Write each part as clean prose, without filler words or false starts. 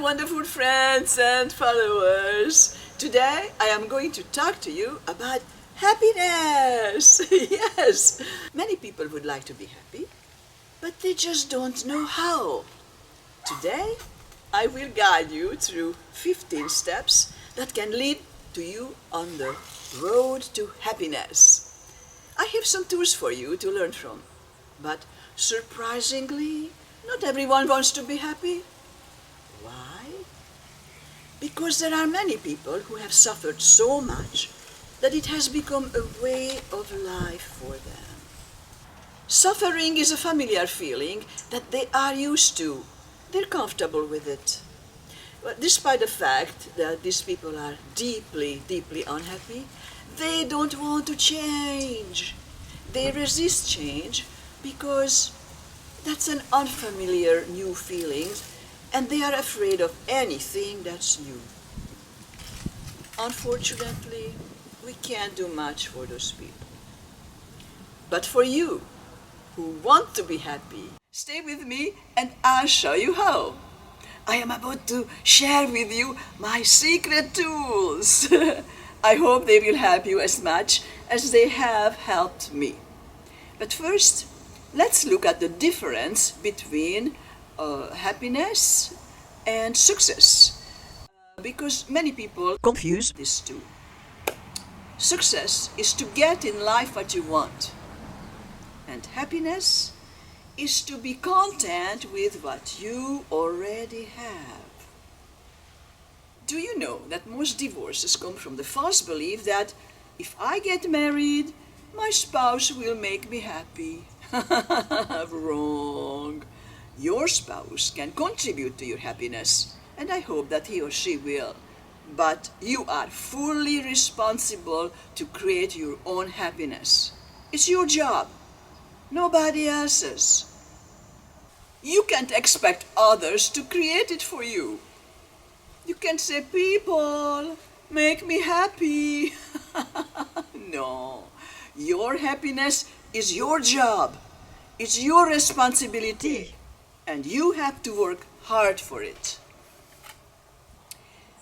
wonderful friends and followers. Today I am going to talk to you about happiness. Yes, many people would like to be happy, but they just don't know how. Today I will guide you through 15 steps that can lead to you on the road to happiness. I have some tools for you to learn from, but surprisingly, not everyone wants to be happy. Why? Because there are many people who have suffered so much that it has become a way of life for them. Suffering is a familiar feeling that they are used to. They're comfortable with it. But despite the fact that these people are deeply, deeply unhappy, they don't want to change. They resist change because that's an unfamiliar new feeling, and they are afraid of anything that's new. Unfortunately, we can't do much for those people. But for you, who want to be happy, stay with me and I'll show you how. I am about to share with you my secret tools. I hope they will help you as much as they have helped me. But first, let's look at the difference between happiness and success, because many people confuse these two. Success is to get in life what you want, and happiness is to be content with what you already have. Do you know that most divorces come from the false belief that if I get married, my spouse will make me happy? Wrong. Your spouse can contribute to your happiness, and I hope that he or she will. But you are fully responsible to create your own happiness. It's your job, nobody else's. You can't expect others to create it for you. You can't say, people, make me happy. No, your happiness is your job. It's your responsibility, and you have to work hard for it.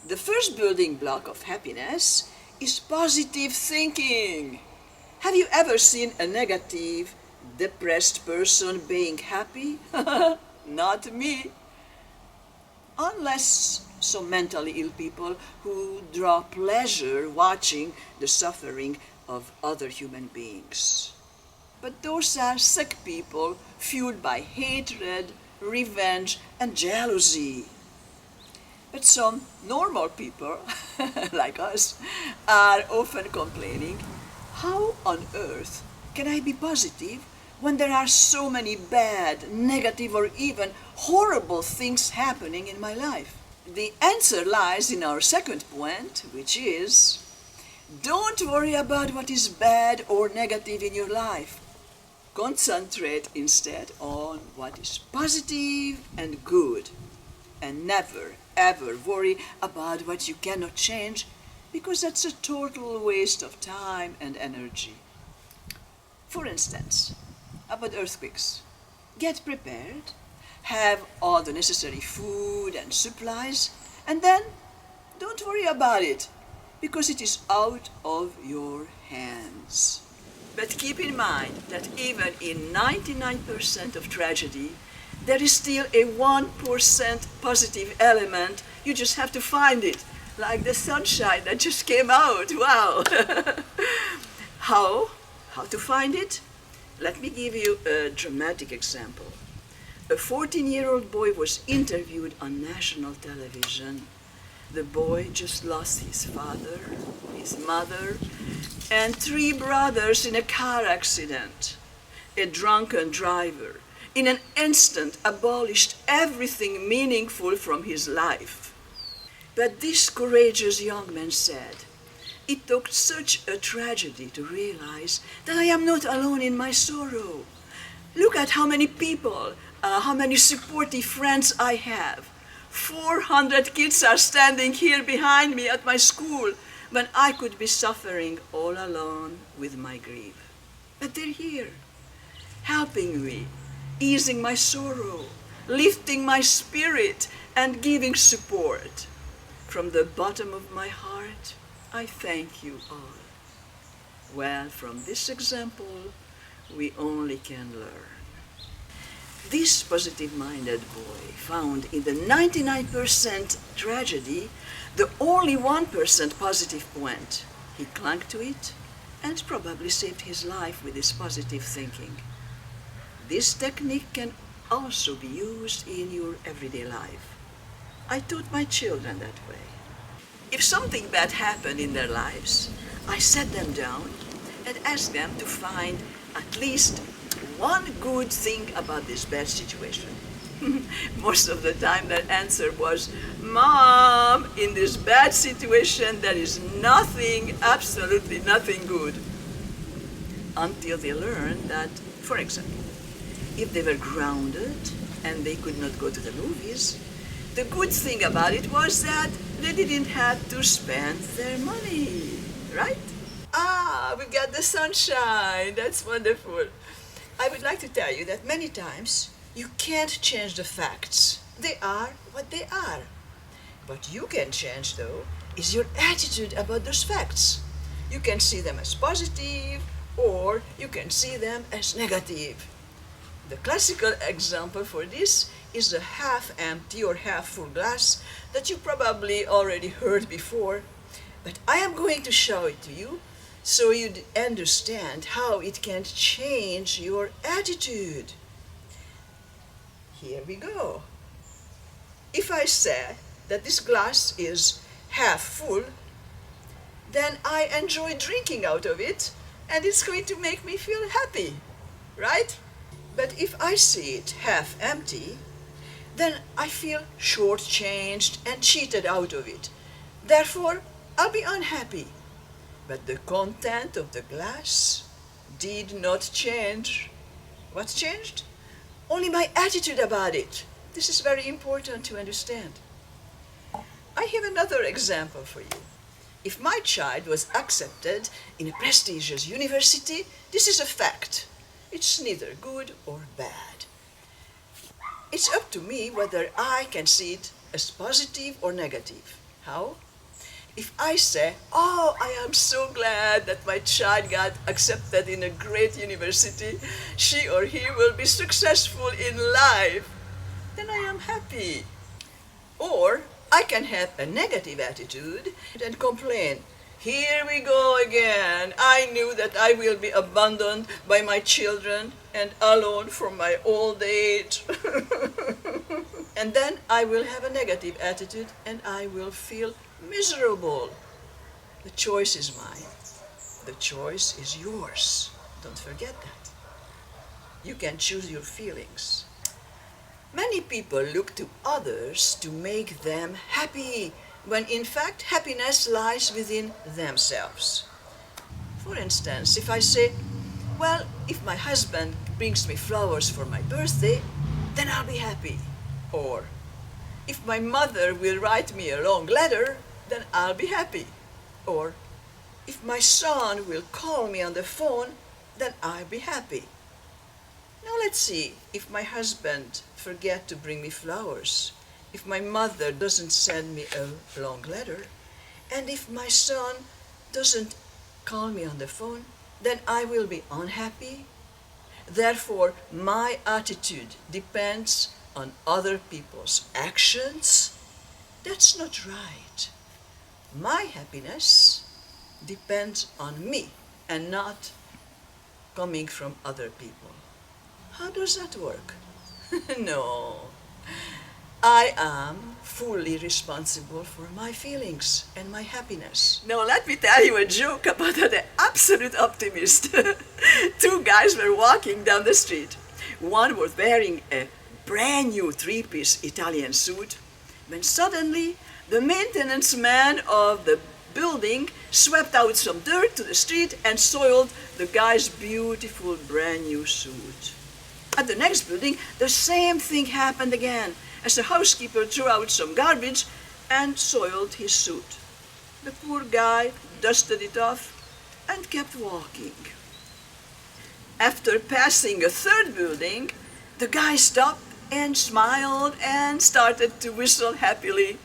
The first building block of happiness is positive thinking. Have you ever seen a negative, depressed person being happy? Not me. Unless some mentally ill people who draw pleasure watching the suffering of other human beings. But those are sick people fueled by hatred, revenge, and jealousy. But some normal people, like us, are often complaining, how on earth can I be positive when there are so many bad, negative, or even horrible things happening in my life? The answer lies in our second point, which is, don't worry about what is bad or negative in your life. Concentrate instead on what is positive and good, and never, ever worry about what you cannot change, because that's a total waste of time and energy. For instance, about earthquakes. Get prepared, have all the necessary food and supplies, and then don't worry about it, because it is out of your hands. But keep in mind that even in 99% of tragedy, there is still a 1% positive element. You just have to find it, like the sunshine that just came out. Wow! How to find it? Let me give you a dramatic example. A 14-year-old boy was interviewed on national television. The boy just lost his father, his mother, and 3 brothers in a car accident. A drunken driver, in an instant, abolished everything meaningful from his life. But this courageous young man said, it took such a tragedy to realize that I am not alone in my sorrow. Look at how many people, how many supportive friends I have. 400 kids are standing here behind me at my school when I could be suffering all alone with my grief. But they're here, helping me, easing my sorrow, lifting my spirit, and giving support. From the bottom of my heart, I thank you all. Well, from this example, we only can learn. This positive-minded boy found in the 99% tragedy the only 1% positive point. He clung to it and probably saved his life with his positive thinking. This technique can also be used in your everyday life. I taught my children that way. If something bad happened in their lives, I sat them down and asked them to find at least one good thing about this bad situation. Most of the time their answer was, "Mom, in this bad situation there is nothing, absolutely nothing good." Until they learned that, for example, if they were grounded and they could not go to the movies, the good thing about it was that they didn't have to spend their money, right? We got the sunshine. That's wonderful. I would like to tell you that many times you can't change the facts. They are what they are. What you can change, though, is your attitude about those facts. You can see them as positive, or you can see them as negative. The classical example for this is a half-empty or half-full glass that you probably already heard before, but I am going to show it to you so you understand how it can change your attitude. Here we go. If I say that this glass is half full, then I enjoy drinking out of it, and it's going to make me feel happy, right? But if I see it half empty, then I feel shortchanged and cheated out of it. Therefore, I'll be unhappy. But the content of the glass did not change. What changed? Only my attitude about it. This is very important to understand. I have another example for you. If my child was accepted in a prestigious university, this is a fact. It's neither good or bad. It's up to me whether I can see it as positive or negative. How? If I say, "Oh, I am so glad that my child got accepted in a great university, she or he will be successful in life," then I am happy. Or I can have a negative attitude and complain, "Here we go again. I knew that I will be abandoned by my children and alone from my old age." And then I will have a negative attitude and I will feel miserable. The choice is mine. The choice is yours. Don't forget that. You can choose your feelings. Many people look to others to make them happy, when in fact happiness lies within themselves. For instance, if I say, "Well, if my husband brings me flowers for my birthday, then I'll be happy." Or, "If my mother will write me a long letter, then I'll be happy." Or, "If my son will call me on the phone, then I'll be happy." Now let's see, if my husband forgets to bring me flowers, if my mother doesn't send me a long letter, and if my son doesn't call me on the phone, then I will be unhappy. Therefore, my attitude depends on other people's actions. That's not right. My happiness depends on me and not coming from other people. How does that work? No. I am fully responsible for my feelings and my happiness. Now let me tell you a joke about the absolute optimist. Two guys were walking down the street. One was wearing a brand new three-piece Italian suit, when suddenly the maintenance man of the building swept out some dirt to the street and soiled the guy's beautiful brand new suit. At the next building, the same thing happened again, as the housekeeper threw out some garbage and soiled his suit. The poor guy dusted it off and kept walking. After passing a third building, the guy stopped and smiled and started to whistle happily.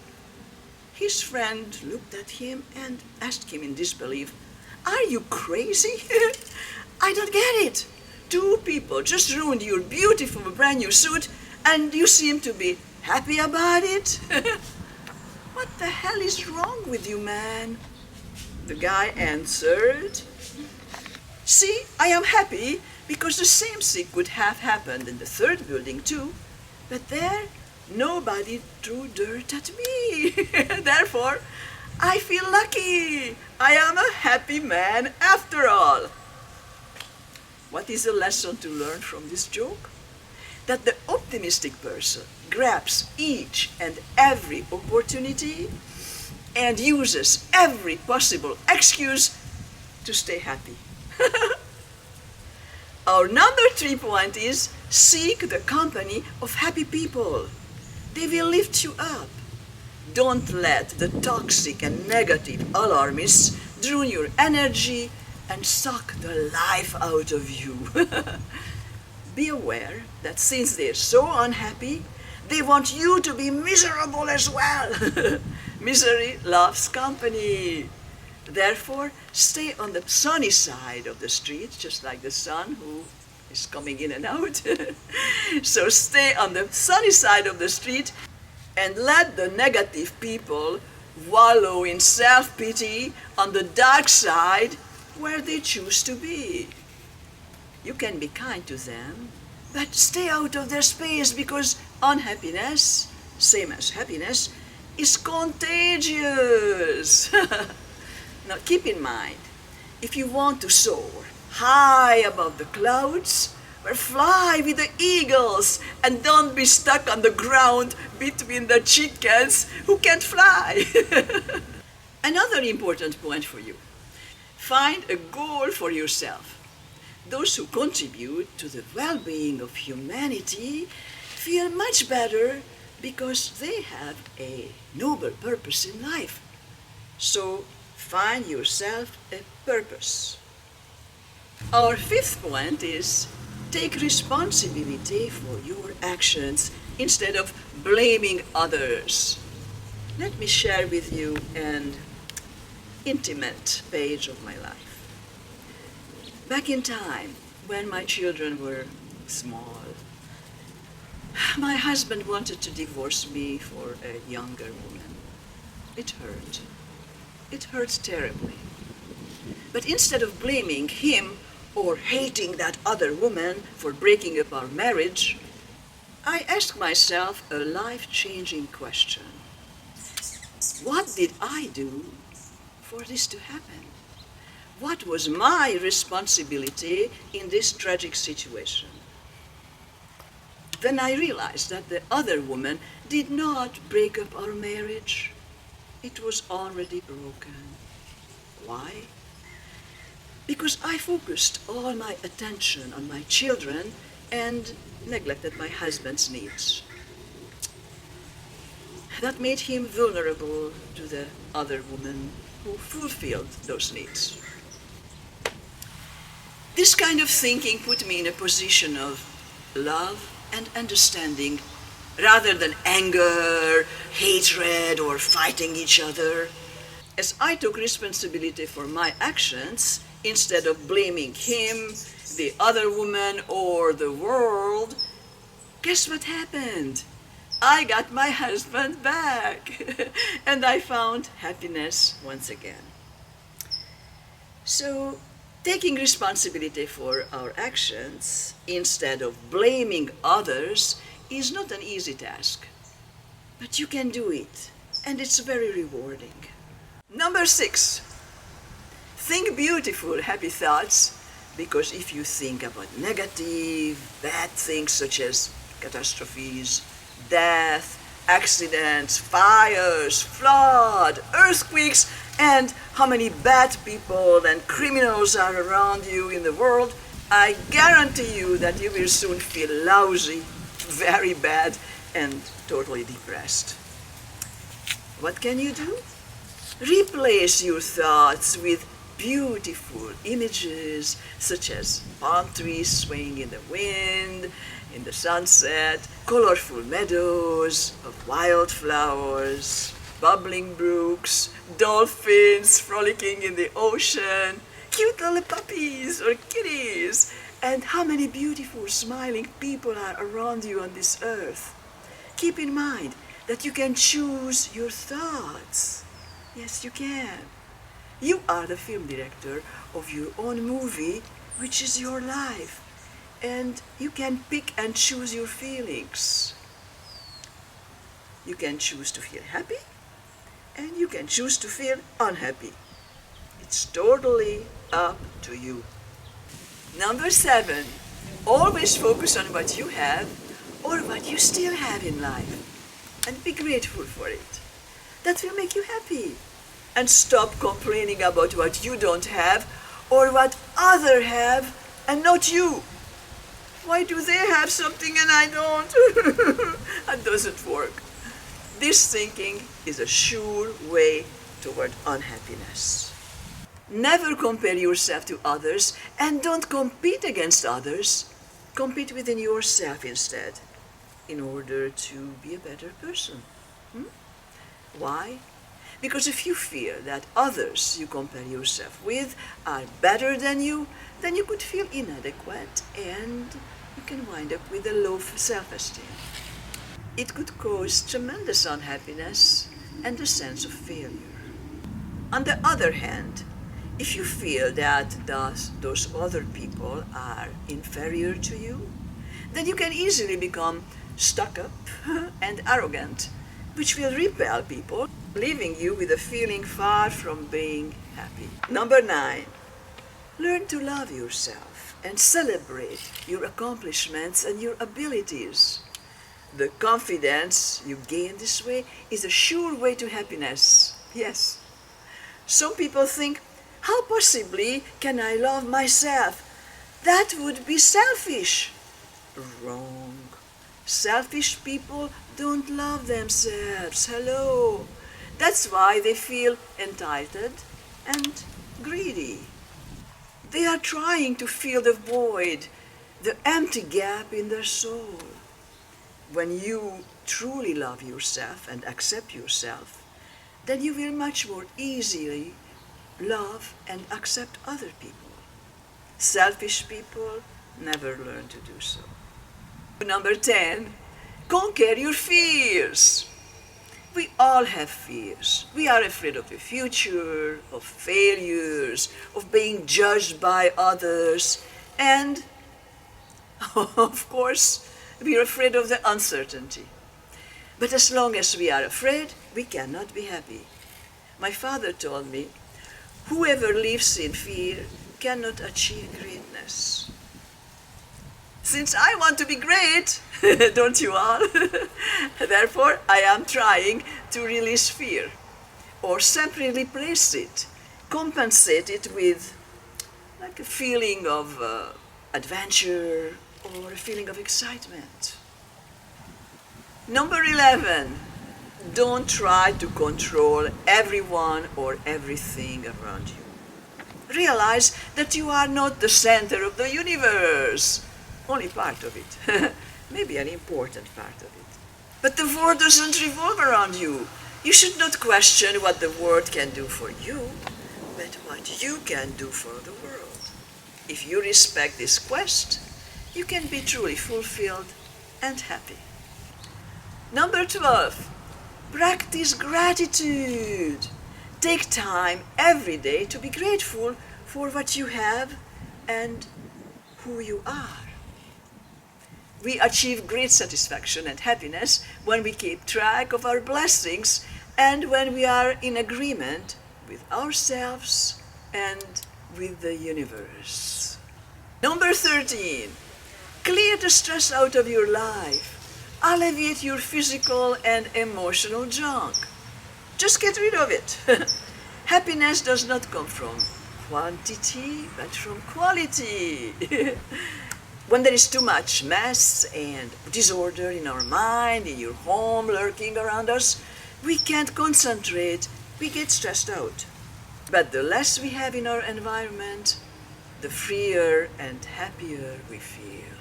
His friend looked at him and asked him in disbelief, "Are you crazy? I don't get it. Two people just ruined your beautiful brand new suit and you seem to be happy about it? What the hell is wrong with you, man?" The guy answered, "See, I am happy because the same thing could have happened in the third building too, but there nobody threw dirt at me. Therefore, I feel lucky. I am a happy man after all." What is the lesson to learn from this joke? That the optimistic person grabs each and every opportunity and uses every possible excuse to stay happy. Our number 3 point is seek the company of happy people. They will lift you up. Don't let the toxic and negative alarmists drain your energy and suck the life out of you. Be aware that since they're so unhappy, they want you to be miserable as well. Misery loves company. Therefore, stay on the sunny side of the street, just like the sun who is coming in and out. So stay on the sunny side of the street and let the negative people wallow in self-pity on the dark side where they choose to be. You can be kind to them, but stay out of their space because unhappiness, same as happiness, is contagious. Now keep in mind, if you want to soar high above the clouds, well, fly with the eagles and don't be stuck on the ground between the chickens who can't fly. Another important point for you. Find a goal for yourself. Those who contribute to the well-being of humanity feel much better because they have a noble purpose in life. So find yourself a purpose. Our 5th point is take responsibility for your actions instead of blaming others. Let me share with you an intimate page of my life. Back in time, when my children were small, my husband wanted to divorce me for a younger woman. It hurt. It hurt terribly. But instead of blaming him or hating that other woman for breaking up our marriage, I asked myself a life-changing question. What did I do for this to happen? What was my responsibility in this tragic situation? Then I realized that the other woman did not break up our marriage. It was already broken. Why? Because I focused all my attention on my children and neglected my husband's needs. That made him vulnerable to the other woman who fulfilled those needs. This kind of thinking put me in a position of love and understanding rather than anger, hatred, or fighting each other. As I took responsibility for my actions, instead of blaming him, the other woman, or the world, guess what happened? I got my husband back, and I found happiness once again. So, taking responsibility for our actions instead of blaming others is not an easy task, but you can do it, and it's very rewarding. Number 6, think beautiful, happy thoughts, because if you think about negative, bad things such as catastrophes, death, accidents, fires, flood, earthquakes, and how many bad people and criminals are around you in the world, I guarantee you that you will soon feel lousy, very bad, and totally depressed. What can you do? Replace your thoughts with beautiful images such as palm trees swaying in the wind, in the sunset, colorful meadows of wildflowers, bubbling brooks, dolphins frolicking in the ocean, cute little puppies or kitties, and how many beautiful smiling people are around you on this earth. Keep in mind that you can choose your thoughts. Yes, you can. You are the film director of your own movie, which is your life. And you can pick and choose your feelings. You can choose to feel happy, and you can choose to feel unhappy. It's totally up to you. Number 7, always focus on what you have or what you still have in life, and be grateful for it. That will make you happy. And stop complaining about what you don't have or what others have and not you. Why do they have something and I don't? That doesn't work. This thinking is a sure way toward unhappiness. Never compare yourself to others, and don't compete against others. Compete within yourself instead, in order to be a better person. Why? Because if you feel that others you compare yourself with are better than you, then you could feel inadequate and you can wind up with a low self-esteem. It could cause tremendous unhappiness and a sense of failure. On the other hand, if you feel that those other people are inferior to you, then you can easily become stuck up and arrogant, which will repel people, leaving you with a feeling far from being happy. Number 9, learn to love yourself and celebrate your accomplishments and your abilities. The confidence you gain this way is a sure way to happiness. Yes. Some people think, how possibly can I love myself? That would be selfish. Wrong. Selfish people don't love themselves. Hello. That's why they feel entitled and greedy. They are trying to fill the void, the empty gap in their soul. When you truly love yourself and accept yourself, then you will much more easily love and accept other people. Selfish people never learn to do so. Number 10, conquer your fears. We all have fears. We are afraid of the future, of failures, of being judged by others, and of course, we are afraid of the uncertainty. But as long as we are afraid, we cannot be happy. My father told me, whoever lives in fear cannot achieve greatness. Since I want to be great, don't you all? Therefore, I am trying to release fear, or simply replace it, compensate it with like a feeling of adventure or a feeling of excitement. Number 11, don't try to control everyone or everything around you. Realize that you are not the center of the universe. Only part of it, maybe an important part of it. But the world doesn't revolve around you. You should not question what the world can do for you, but what you can do for the world. If you respect this quest, you can be truly fulfilled and happy. Number 12, practice gratitude. Take time every day to be grateful for what you have and who you are. We achieve great satisfaction and happiness when we keep track of our blessings and when we are in agreement with ourselves and with the universe. Number 13, clear the stress out of your life. Alleviate your physical and emotional junk. Just get rid of it. Happiness does not come from quantity, but from quality. When there is too much mess and disorder in our mind, in your home, lurking around us, we can't concentrate, we get stressed out. But the less we have in our environment, the freer and happier we feel.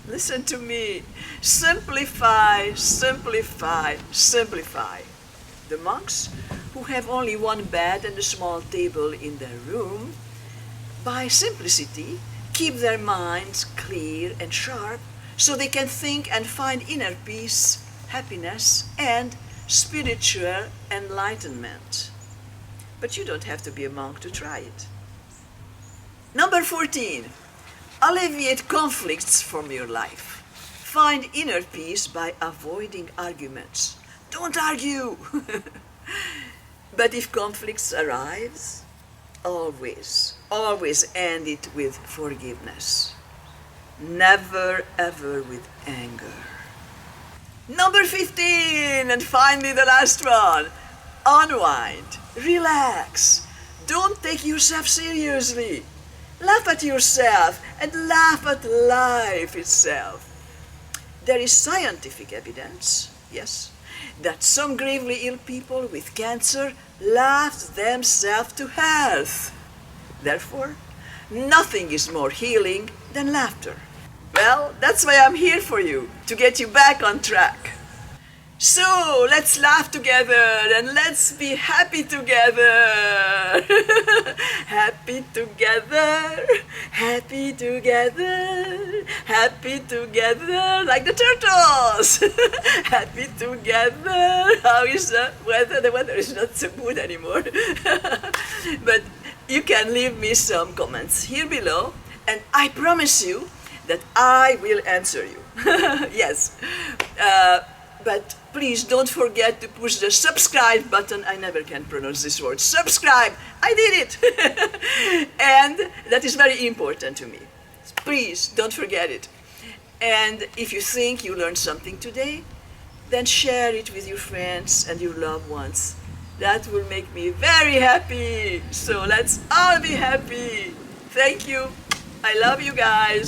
Listen to me. Simplify, simplify, simplify. The monks, who have only one bed and a small table in their room, by simplicity, keep their minds clear and sharp so they can think and find inner peace, happiness, and spiritual enlightenment. But you don't have to be a monk to try it. Number 14, alleviate conflicts from your life. Find inner peace by avoiding arguments. Don't argue. But if conflicts arise, always end it with forgiveness. Never ever with anger. Number 15, and finally the last one. Unwind, relax. Don't take yourself seriously. Laugh at yourself and laugh at life itself. There is scientific evidence, yes, that some gravely ill people with cancer laughed themselves to health. Therefore, nothing is more healing than laughter. Well, that's why I'm here for you, to get you back on track. So, let's laugh together and let's be happy together. Happy together, happy together, happy together, like the turtles. Happy together. How is the weather? The weather is not so good anymore. But you can leave me some comments here below, and I promise you that I will answer you. Yes. But please don't forget to push the subscribe button. I never can pronounce this word. Subscribe. I did it. And that is very important to me. Please don't forget it. And if you think you learned something today, then share it with your friends and your loved ones. That will make me very happy. So let's all be happy. Thank you. I love you guys.